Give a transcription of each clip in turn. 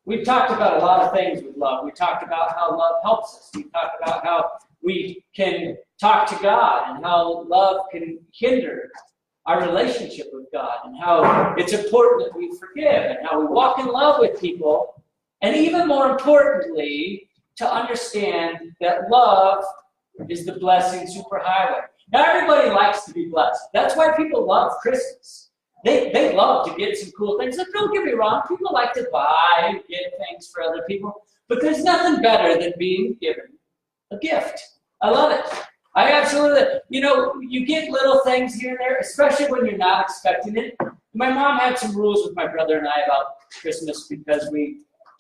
We've talked about a lot of things with love. We talked about how love helps us. We talked about how we can talk to God and how love can hinder our relationship with God and how it's important that we forgive and how we walk in love with people. And even more importantly, to understand that love is the blessing superhighway. Now, everybody likes to be blessed. That's why people love Christmas. They love to get some cool things. Like, don't get me wrong, people like to buy and get things for other people, but there's nothing better than being given a gift. I love it. I absolutely, you get little things here and there, especially when you're not expecting it. My mom had some rules with my brother and I about Christmas because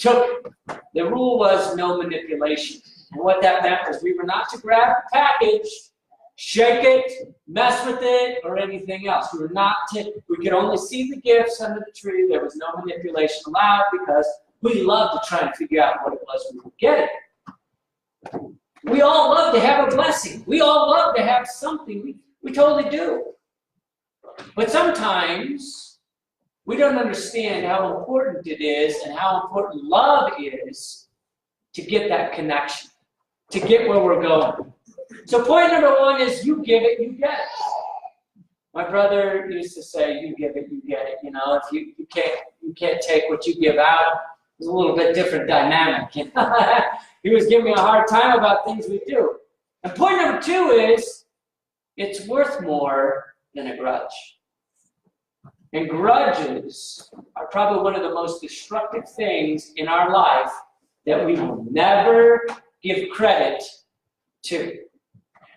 the rule was no manipulation. And what that meant was we were not to grab the package, shake it, mess with it, or anything else. We could only see the gifts under the tree. There was no manipulation allowed because we loved to try and figure out what it was we were getting. We all love to have a blessing. We all love to have something. We totally do. But sometimes we don't understand how important it is and how important love is to get that connection, to get where we're going. So point number one is you give it, you get it. My brother used to say, you give it, you get it. If you can't take what you give out, it's a little bit different dynamic. He was giving me a hard time about things we do. And point number two is it's worth more than a grudge. And grudges are probably one of the most destructive things in our life that we will never give credit to.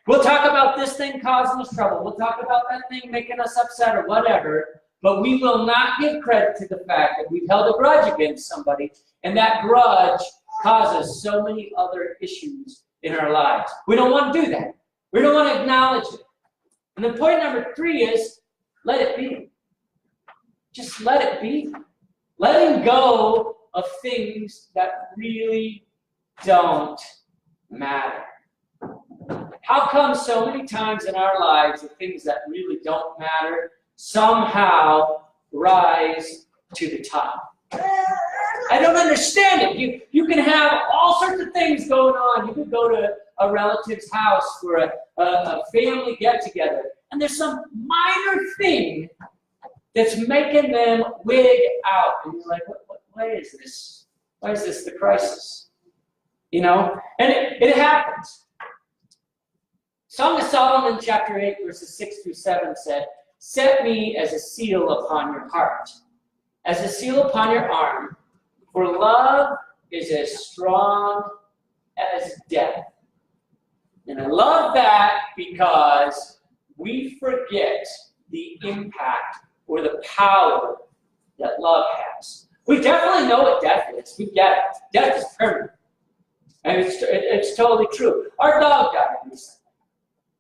We'll talk about this thing causing us trouble. We'll talk about that thing making us upset or whatever, but we will not give credit to the fact that we've held a grudge against somebody, and that grudge causes so many other issues in our lives. We don't want to do that. We don't want to acknowledge it. And then point number three is let it be. Just let it be. Letting go of things that really don't matter. How come so many times in our lives the things that really don't matter somehow rise to the top? I don't understand it. You can have all sorts of things going on. You could go to a relative's house for a family get-together, and there's some minor thing that's making them wig out. And you're like, why is this? Why is this the crisis? And it happens. Song of Solomon, chapter 8, verses 6 through 7 said, "Set me as a seal upon your heart, as a seal upon your arm, for love is as strong as death." And I love that because we forget the impact or the power that love has. We definitely know what death is. We get it. Death is permanent. And it's totally true. Our dog died recently.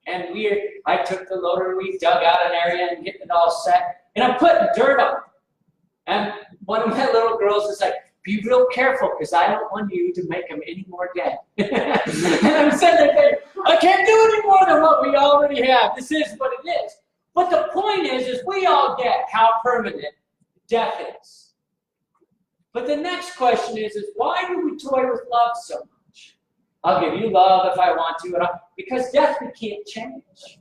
And I took the loader, we dug out an area and getting it all set. And I'm putting dirt on it. And one of my little girls is like, be real careful because I don't want you to make them any more dead. And I'm sitting there thinking, I can't do any more than what we already have. This is what it is. But the point is we all get how permanent death is. But the next question is why do we toy with love so much? I'll give you love if I want to, because death we can't change.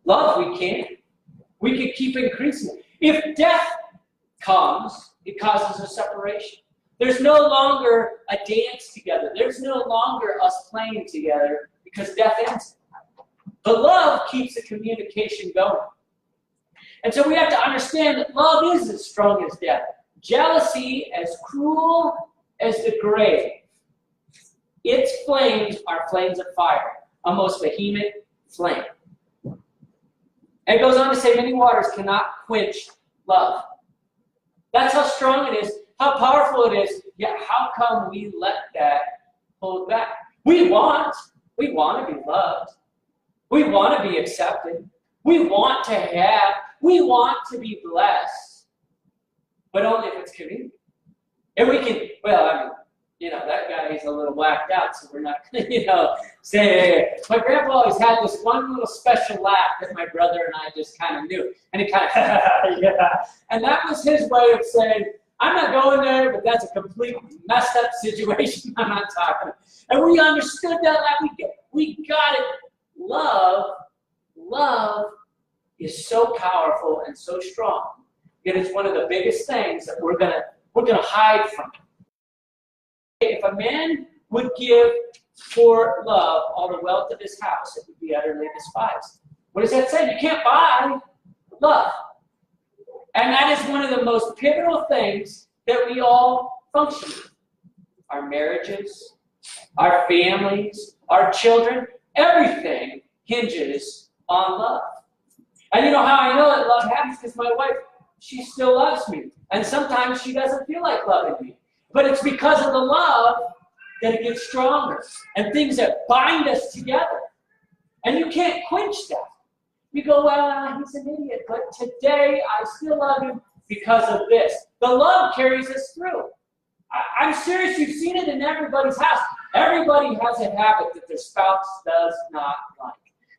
Love we can. We could keep increasing it. If death comes, it causes a separation. There's no longer a dance together. There's no longer us playing together because death ends. But love keeps the communication going. And so we have to understand that love is as strong as death. Jealousy as cruel as the grave. Its flames are flames of fire, a most vehement flame. And it goes on to say many waters cannot quench love. That's how strong it is, how powerful it is, yet how come we let that hold back? We want to be loved. We want to be accepted. We want to be blessed, but only if it's convenient. And we can, that guy, he's a little whacked out, so we're not going to, say, hey. My grandpa always had this one little special laugh that my brother and I just kind of knew. And he kind of, yeah. And that was his way of saying, I'm not going there but that's a complete messed up situation. I'm not talking. And we understood that, we got it. Love is so powerful and so strong. It is one of the biggest things that we're gonna hide from. If a man would give for love all the wealth of his house, it would be utterly despised. What does that say? You can't buy love. And that is one of the most pivotal things that we all function with. Our marriages, our families, our children, everything hinges on love. And you know how I know that love happens? Because my wife, she still loves me. And sometimes she doesn't feel like loving me. But it's because of the love that it gets stronger. And things that bind us together. And you can't quench that. You go, well, he's an idiot, but today I still love him because of this. The love carries us through. I'm serious, you've seen it in everybody's house. Everybody has a habit that their spouse does not like.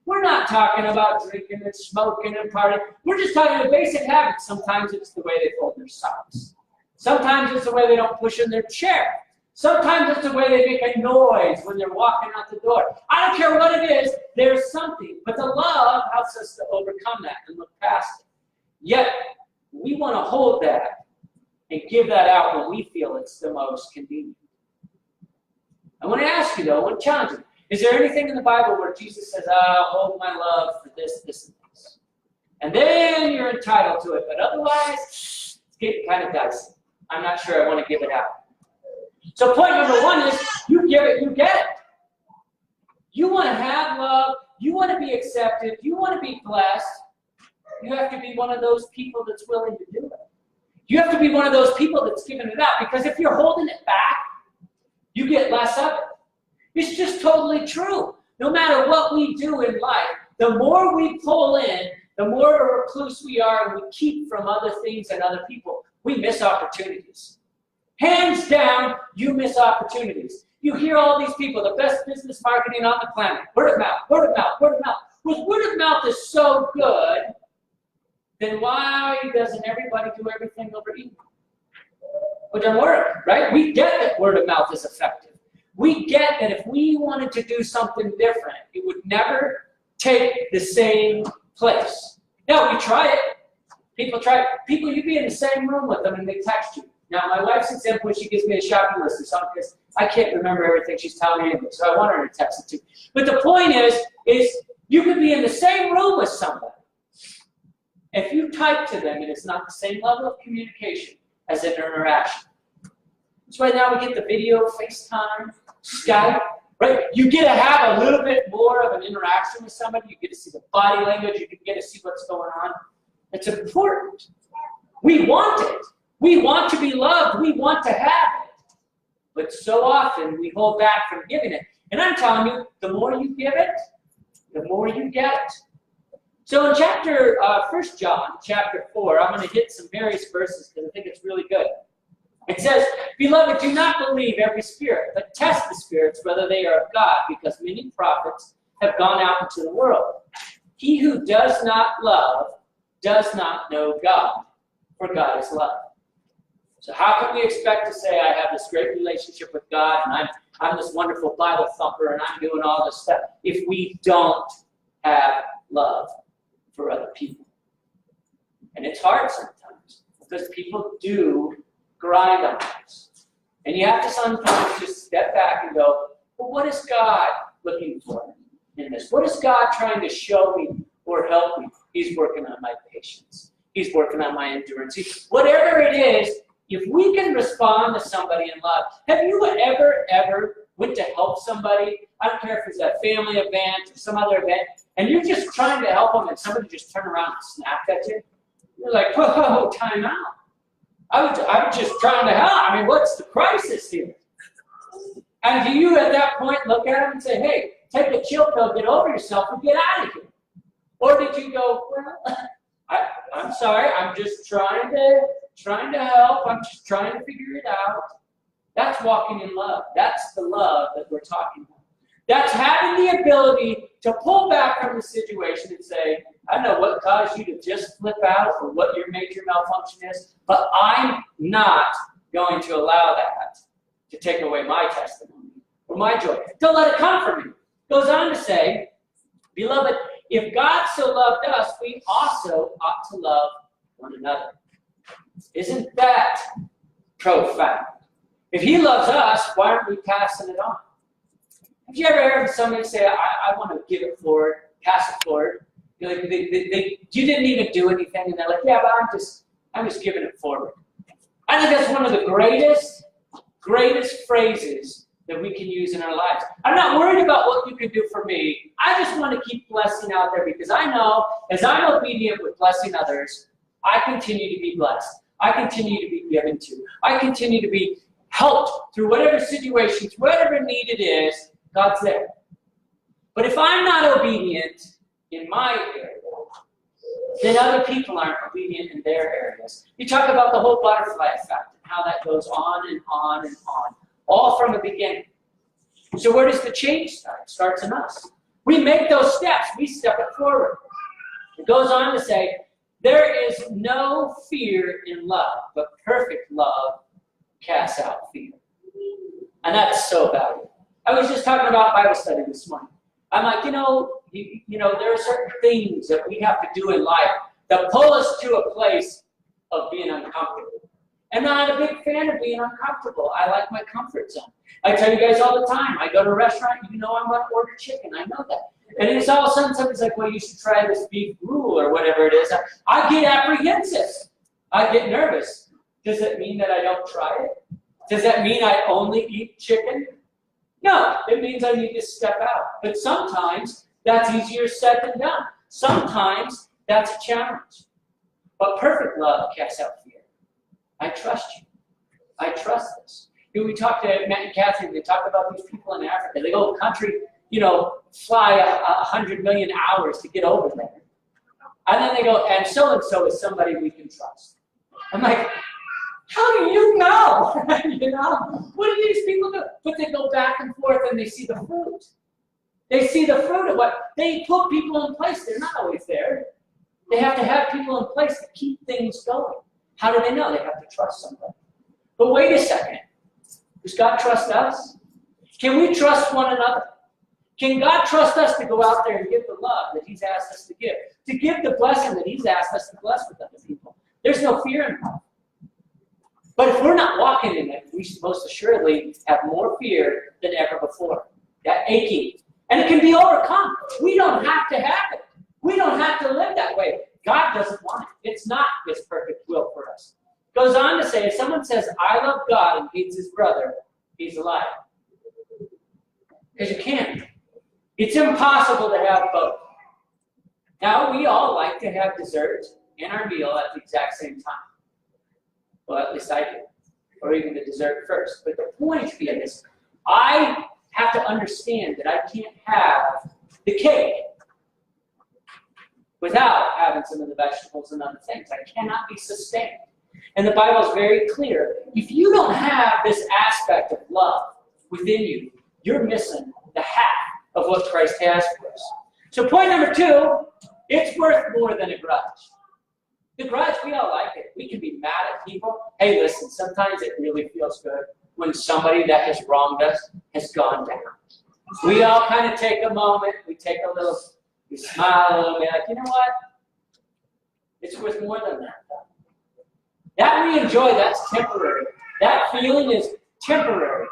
We're not talking about drinking and smoking and partying. We're just talking about basic habits. Sometimes it's the way they fold their socks. Sometimes it's the way they don't push in their chair. Sometimes it's the way they make a noise when they're walking out the door. I don't care what it is, there's something. But the love helps us to overcome that and look past it. Yet, we want to hold that and give that out when we feel it's the most convenient. I want to ask you, though, I want to challenge you. Is there anything in the Bible where Jesus says, I'll hold my love for this, this, and this? And then you're entitled to it. But otherwise, it's getting kind of dicey. I'm not sure I want to give it out. So point number one is, you give it, you get it. You want to have love. You want to be accepted. You want to be blessed. You have to be one of those people that's willing to do it. You have to be one of those people that's giving it out. Because if you're holding it back, you get less of it. It's just totally true. No matter what we do in life, the more we pull in, the more of a recluse we are and we keep from other things and other people, we miss opportunities. Hands down, you miss opportunities. You hear all these people, the best business marketing on the planet. Word of mouth, word of mouth, word of mouth. Well, word of mouth is so good, then why doesn't everybody do everything over email? It doesn't work, right? We get that word of mouth is effective. We get that if we wanted to do something different, it would never take the same place. Now, we try it. People try it. People, you'd be in the same room with them and they text you. Now, my wife's example, she gives me a shopping list or something because I can't remember everything she's telling me anyway, so I want her to text it to me. But the point is you could be in the same room with somebody. If you type to them, and it's not the same level of communication as an interaction. That's why now we get the video, FaceTime, Skype, right? You get to have a little bit more of an interaction with somebody. You get to see the body language. You get to see what's going on. It's important. We want it. We want to be loved. We want to have it. But so often we hold back from giving it. And I'm telling you, the more you give it, the more you get. So in 1 John, chapter 4, I'm going to hit some various verses because I think it's really good. It says, Beloved, do not believe every spirit, but test the spirits whether they are of God, because many prophets have gone out into the world. He who does not love does not know God, for God is love. So how can we expect to say I have this great relationship with God and I'm this wonderful Bible thumper and I'm doing all this stuff if we don't have love for other people? And it's hard sometimes because people do grind on us. And you have to sometimes just step back and go, well, what is God looking for in this? What is God trying to show me or help me? He's working on my patience. He's working on my endurance. Whatever it is, if we can respond to somebody in love. Have you ever went to help somebody? I don't care if it's a family event or some other event, and you're just trying to help them and somebody just turned around and snapped at you? You're like, whoa, time out. I was just trying to help. I mean, what's the crisis here? And do you at that point look at them and say, hey, take a chill pill, get over yourself, and get out of here? Or did you go, well, I'm sorry, I'm just trying to help. I'm just trying to figure it out. That's walking in love. That's the love that we're talking about. That's having the ability to pull back from the situation and say, I don't know what caused you to just flip out or what your major malfunction is, but I'm not going to allow that to take away my testimony or my joy. Don't let it come from me. Goes on to say, beloved, if God so loved us, we also ought to love one another. Isn't that profound? If he loves us, why aren't we passing it on? Have you ever heard somebody say, I want to give it forward, pass it forward? You didn't even do anything, and they're like, yeah, but I'm just giving it forward. I think that's one of the greatest phrases that we can use in our lives. I'm not worried about what you can do for me. I just want to keep blessing out there because I know as I'm obedient with blessing others, I continue to be blessed. I continue to be given to. I continue to be helped through whatever situations, whatever need it is, God's there. But if I'm not obedient in my area, then other people aren't obedient in their areas. You talk about the whole butterfly effect and how that goes on and on and on, all from the beginning. So where does the change start? It starts in us. We make those steps. We step it forward. It goes on to say, there is no fear in love, but perfect love casts out fear. And that's so valuable. I was just talking about Bible study this morning. I'm like, there are certain things that we have to do in life that pull us to a place of being uncomfortable. And I'm not a big fan of being uncomfortable. I like my comfort zone. I tell you guys all the time, I go to a restaurant, I'm going to order chicken. I know that. And it's all of a sudden somebody's like, well, you should try this beef rule or whatever it is. I get apprehensive. I get nervous. Does it mean that I don't try it? Does that mean I only eat chicken? No, it means I need to step out. But sometimes that's easier said than done. Sometimes that's a challenge. But perfect love casts out fear. I trust you. I trust this. We talked to Matt and Catherine, they talk about these people in Africa. They go country, fly 100 million hours to get over there. And then they go, and so is somebody we can trust. I'm like, how do you know? What do these people do? But they go back and forth and they see the fruit. They see the fruit of what they put people in place. They're not always there. They have to have people in place to keep things going. How do they know? They have to trust somebody. But wait a second. Does God trust us? Can we trust one another? Can God trust us to go out there and give the love that he's asked us to give the blessing that he's asked us to bless with other people? There's no fear in love. But if we're not walking in it, we most assuredly have more fear than ever before. That aching. And it can be overcome. We don't have to have it. We don't have to live that way. God doesn't want it. It's not his perfect will for us. It goes on to say, if someone says, I love God and hates his brother, he's a liar. Because you can't. It's impossible to have both. Now, we all like to have dessert and our meal at the exact same time. Well, at least I do. Or even the dessert first. But the point being is, I have to understand that I can't have the cake without having some of the vegetables and other things. I cannot be sustained. And the Bible is very clear. If you don't have this aspect of love within you, you're missing the half of what Christ has for us. So point number 2, it's worth more than a grudge. The grudge, we all like it. We can be mad at people. Hey, listen, sometimes it really feels good when somebody that has wronged us has gone down. We all kind of take a moment. We smile a little bit, like, you know what? It's worth more than that. That we enjoy, that's temporary. That feeling is temporary.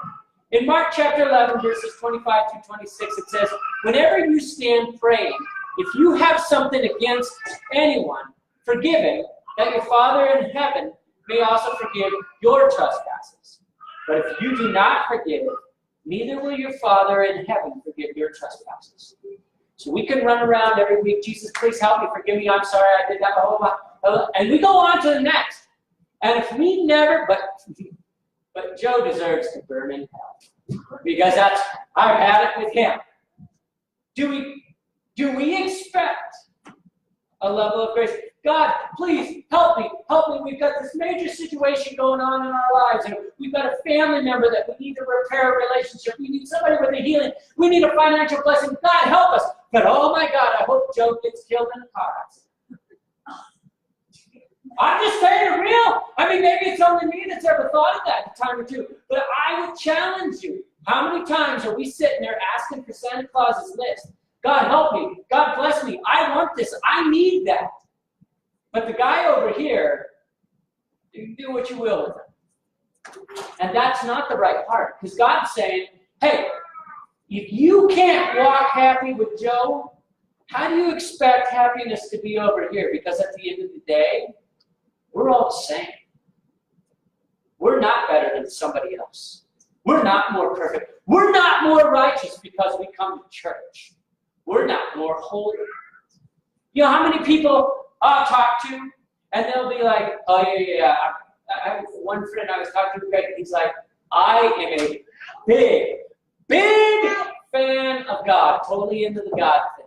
In Mark chapter 11, verses 25 through 26, it says, whenever you stand praying, if you have something against anyone, forgive him, that your Father in heaven may also forgive your trespasses. But if you do not forgive, neither will your Father in heaven forgive your trespasses. So we can run around every week, Jesus, please help me, forgive me, I'm sorry, I did that, and we go on to the next. And if we never, but Joe deserves to burn in hell. Because that's, I've had it with him. Do we expect a level of grace? God, please help me. We've got this major situation going on in our lives, and we've got a family member that we need to repair a relationship. We need somebody with a healing. We need a financial blessing. God, help us. But oh my God, I hope Joe gets killed in a car accident. I'm just saying it real. I mean, maybe it's only me that's ever thought of that a time or two. But I would challenge you. How many times are we sitting there asking for Santa Claus's list? God help me. God bless me. I want this. I need that. But the guy over here, you can do what you will with him. And that's not the right heart. Because God's saying, hey, if you can't walk happy with Joe, how do you expect happiness to be over here? Because at the end of the day, we're all the same. We're not better than somebody else. We're not more perfect. We're not more righteous because we come to church. We're not more holy. You know how many people I'll talk to, and they'll be like, oh, yeah. I have one friend I was talking to, Greg, he's like, I am a big fan of God, totally into the God thing.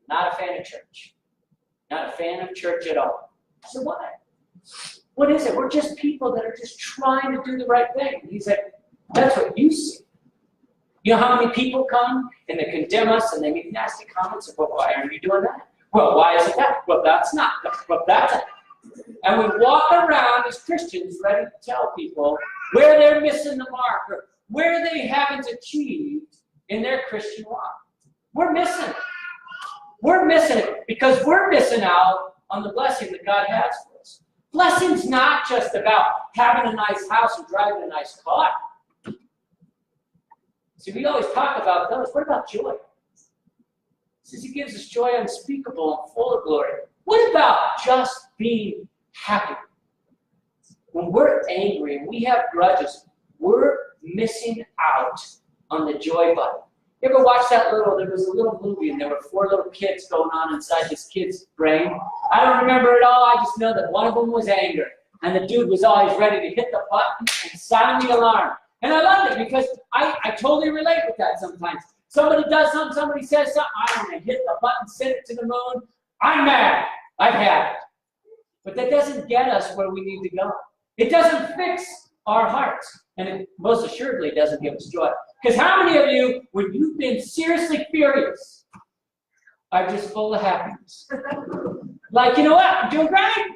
Not a fan of church. Not a fan of church at all. So why? What is it? We're just people that are just trying to do the right thing. And he's like, that's what you see. You know how many people come and they condemn us and they make nasty comments about, why are you doing that? Well, why is it that? Well, that's not. Well, that's it. And we walk around as Christians ready to tell people where they're missing the mark or where they haven't achieved in their Christian walk. We're missing it. We're missing it because we're missing out on the blessing that God has for us. Blessing's not just about having a nice house and driving a nice car. See, we always talk about those. What about joy? It says he gives us joy unspeakable and full of glory. What about just being happy? When we're angry and we have grudges, we're missing out on the joy button. You ever watch there was a little movie and there were 4 little kids going on inside this kid's brain? I don't remember it all, I just know that one of them was anger. And the dude was always ready to hit the button and sound the alarm. And I loved it because I totally relate with that sometimes. Somebody does something, somebody says something, I want to hit the button, send it to the moon. I'm mad. I've had it. But that doesn't get us where we need to go. It doesn't fix our hearts. And it most assuredly doesn't give us joy. Because how many of you, when you've been seriously furious, are just full of happiness? Like, you know what? I'm doing great.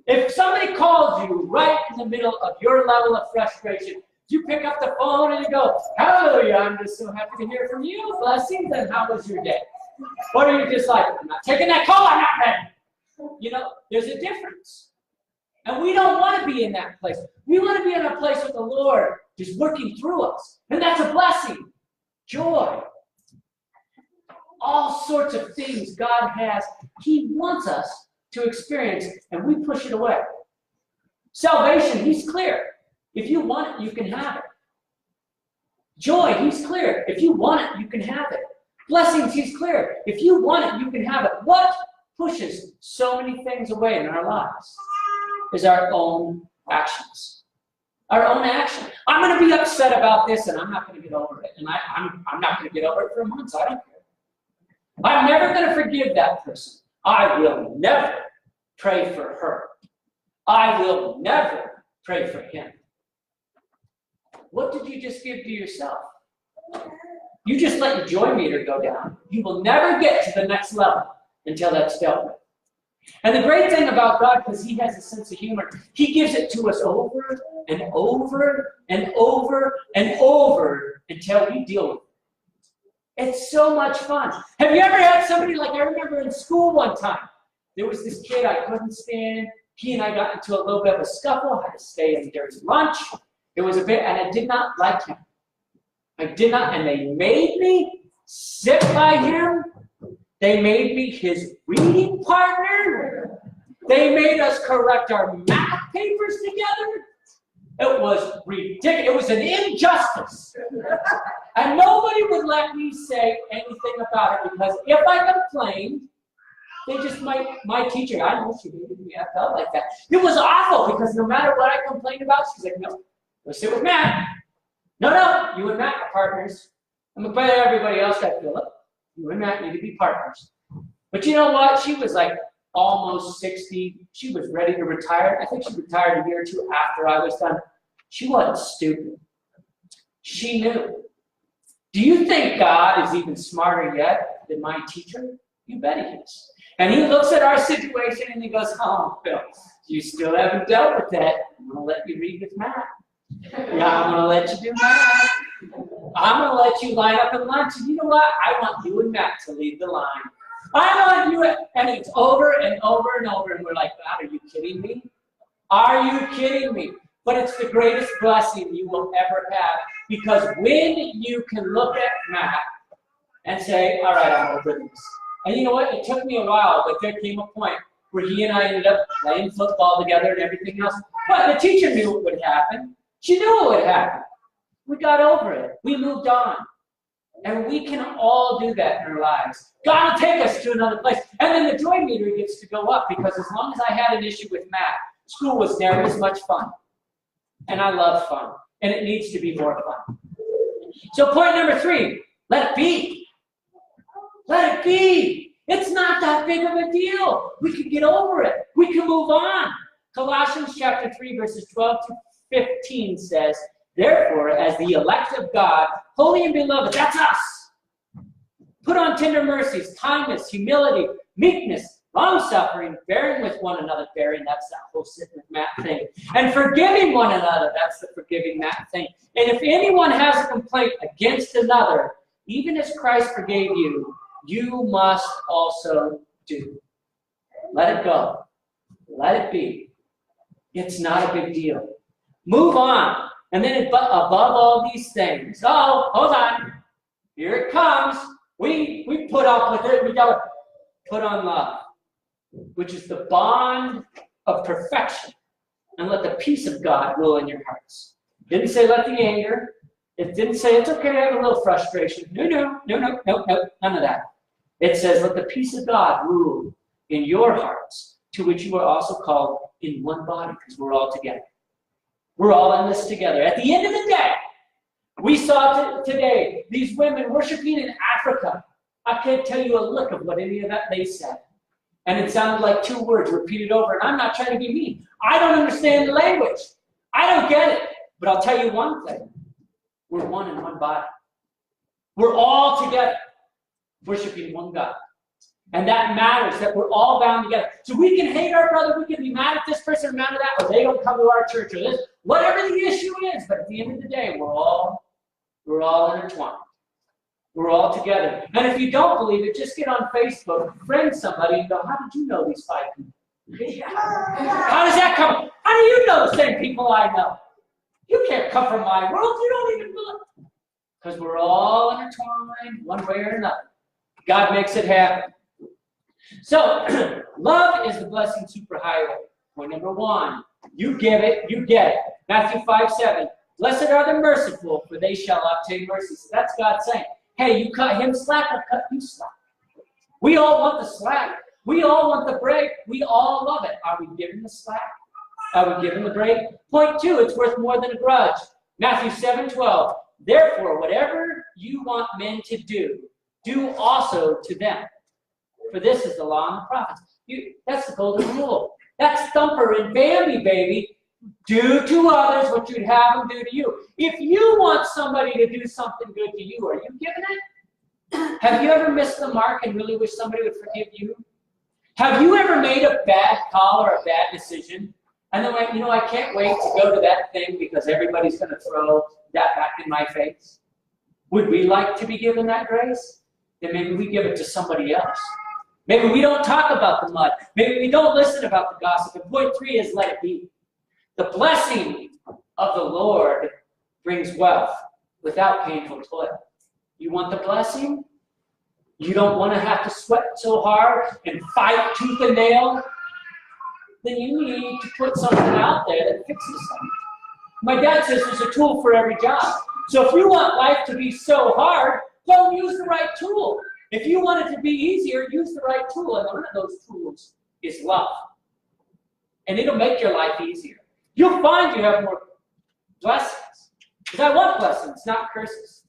If somebody calls you right in the middle of your level of frustration, you pick up the phone and you go, hallelujah, I'm just so happy to hear from you. Blessings, and how was your day? Or are you just like, I'm not taking that call, I'm not ready. You know, there's a difference. And we don't want to be in that place. We want to be in a place with the Lord just working through us. And that's a blessing. Joy. All sorts of things God has, he wants us to experience, and we push it away. Salvation, he's clear. If you want it, you can have it. Joy, he's clear. If you want it, you can have it. Blessings, he's clear. If you want it, you can have it. What pushes so many things away in our lives is our own actions. Our own action. I'm going to be upset about this, and I'm not going to get over it. And I'm not going to get over it for months. I don't care. I'm never going to forgive that person. I will never pray for her. I will never pray for him. What did you just give to yourself? You just let your joy meter go down. You will never get to the next level until that's dealt with. And the great thing about God, because he has a sense of humor, he gives it to us over and over and over and over until we deal with it. It's so much fun. Have you ever had somebody, like I remember in school one time, there was this kid I couldn't stand. He and I got into a little bit of a scuffle. I had to stay in during lunch. It was a bit, and I did not like him. I did not, and they made me sit by him. They made me his reading partner. They made us correct our math papers together. It was ridiculous. It was an injustice. And nobody would let me say anything about it because if I complained, they just my teacher, I know she made me, I felt like that. It was awful because no matter what I complained about, she's like, no, go sit with Matt. No, you and Matt are partners. I'm going to bet everybody else got Philip. You and Matt need to be partners. But you know what? She was like almost 60. She was ready to retire. I think she retired a year or two after I was done. She wasn't stupid. She knew. Do you think God is even smarter yet than my teacher? You bet he is. And he looks at our situation and he goes, oh, Phil, You still haven't dealt with that. I'm going to let you read with Matt. Yeah, I'm going to let you do math. I'm going to let you line up at lunch. And you know what? I want you and Matt to lead the line. I want you, and it's over and over and over. And we're like, God, are you kidding me? Are you kidding me? But it's the greatest blessing you will ever have. Because when you can look at Matt and say, all right, I'm over this. And you know what? It took me a while, but there came a point where he and I ended up playing football together and everything else. But the teacher knew what would happen. She knew what would happen. We got over it. We moved on. And we can all do that in our lives. God will take us to another place. And then the joy meter gets to go up, because as long as I had an issue with Matt, school was never as much fun. And I love fun. And it needs to be more fun. So point number 3, let it be. Let it be. It's not that big of a deal. We can get over it. We can move on. Colossians chapter 3, verses 12 to 15 says, therefore, as the elect of God, holy and beloved, that's us. Put on tender mercies, kindness, humility, meekness, long-suffering, bearing with one another, bearing, that's that whole sitting with Matt thing, and forgiving one another, that's the forgiving Matt thing. And if anyone has a complaint against another, even as Christ forgave you, you must also do. Let it go. Let it be. It's not a big deal. Move on. And then above all these things, oh, hold on. Here it comes. We put up with it. We got to put on love, which is the bond of perfection. And let the peace of God rule in your hearts. It didn't say let the anger. It didn't say it's okay to have a little frustration. No, none of that. It says let the peace of God rule in your hearts, to which you are also called in one body, because we're all together. We're all in this together. At the end of the day, we saw today these women worshiping in Africa. I can't tell you a lick of what any of that they said. And it sounded like 2 words repeated over. And I'm not trying to be mean. I don't understand the language. I don't get it. But I'll tell you one thing. We're one in one body. We're all together worshiping one God. And that matters, that we're all bound together. So we can hate our brother, we can be mad at this person or mad at that, or they don't come to our church, or this, whatever the issue is. But at the end of the day, we're all intertwined. We're all together. And if you don't believe it, just get on Facebook, friend somebody, and go, how did you know these 5 people? How does that come? How do you know the same people I know? You can't come from my world. You don't even believe. Because we're all intertwined one way or another. God makes it happen. So, love is the blessing superhighway. Point number 1, you give it, you get it. Matthew 5:7. Blessed are the merciful, for they shall obtain mercy. So that's God saying, hey, you cut him slack, I'll cut you slack. We all want the slack. We all want the break. We all love it. Are we giving the slack? Are we giving the break? Point 2, it's worth more than a grudge. Matthew 7:12. Therefore, whatever you want men to do also to them. For this is the law and the prophets. That's the golden rule. That's Thumper and Bambi, baby. Do to others what you'd have them do to you. If you want somebody to do something good to you, are you giving it? Have you ever missed the mark and really wish somebody would forgive you? Have you ever made a bad call or a bad decision? And then, I can't wait to go to that thing because everybody's going to throw that back in my face. Would we like to be given that grace? Then maybe we give it to somebody else. Maybe we don't talk about the mud. Maybe we don't listen about the gossip. And point 3 is let it be. The blessing of the Lord brings wealth without painful toil. You want the blessing? You don't want to have to sweat so hard and fight tooth and nail? Then you need to put something out there that fixes something. My dad says there's a tool for every job. So if you want life to be so hard, go use the right tool. If you want it to be easier, use the right tool. And one of those tools is love. And it'll make your life easier. You'll find you have more blessings. Because I want blessings, not curses.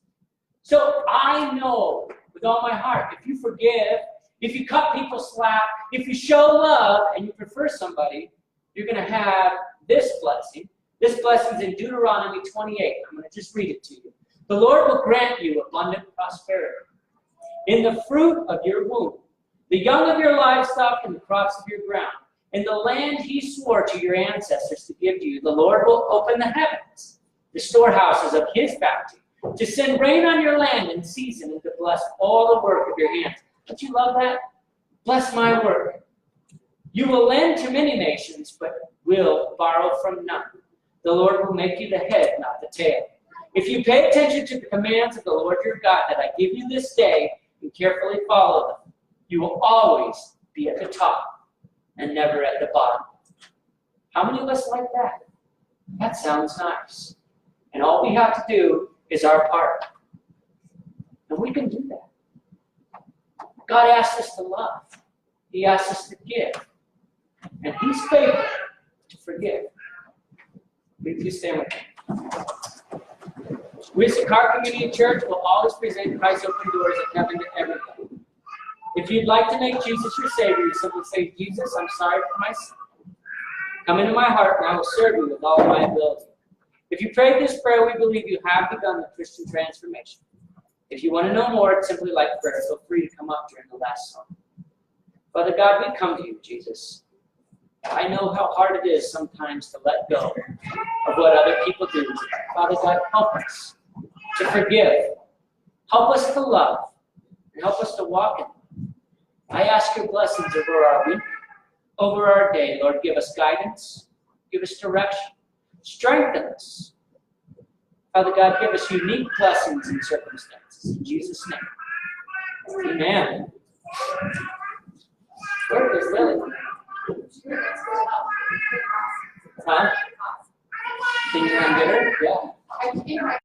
So I know with all my heart, if you forgive, if you cut people slack, if you show love and you prefer somebody, you're going to have this blessing. This blessing is in Deuteronomy 28. I'm going to just read it to you. The Lord will grant you abundant prosperity in the fruit of your womb, the young of your livestock, and the crops of your ground, In the land he swore to your ancestors to give to you, the Lord will open the heavens, the storehouses of his bounty, to send rain on your land in season and to bless all the work of your hands. Don't you love that? Bless my work. You will lend to many nations, but will borrow from none. The Lord will make you the head, not the tail. If you pay attention to the commands of the Lord your God that I give you this day and carefully follow them, you will always be at the top and never at the bottom. How many of us like that? That sounds nice. And all we have to do is our part. And we can do that. God asks us to love. He asks us to give. And he's faithful to forgive. Please stand with me. We as a Car Community Church will always present Christ's open doors of heaven to everyone. If you'd like to make Jesus your Savior, you simply say, Jesus, I'm sorry for my sin. Come into my heart and I will serve you with all my ability. If you prayed this prayer, we believe you have begun the Christian transformation. If you want to know more, it's simply like prayer. Feel free to come up during the last song. Father God, we come to you, Jesus. I know how hard it is sometimes to let go of what other people do. Father God, help us to forgive. Help us to love. And help us to walk in them. I ask your blessings over our week, over our day. Lord, give us guidance. Give us direction. Strengthen us. Father God, give us unique blessings and circumstances. In Jesus' name. Amen. Where is Lily? Huh? Can you undo her? Yeah.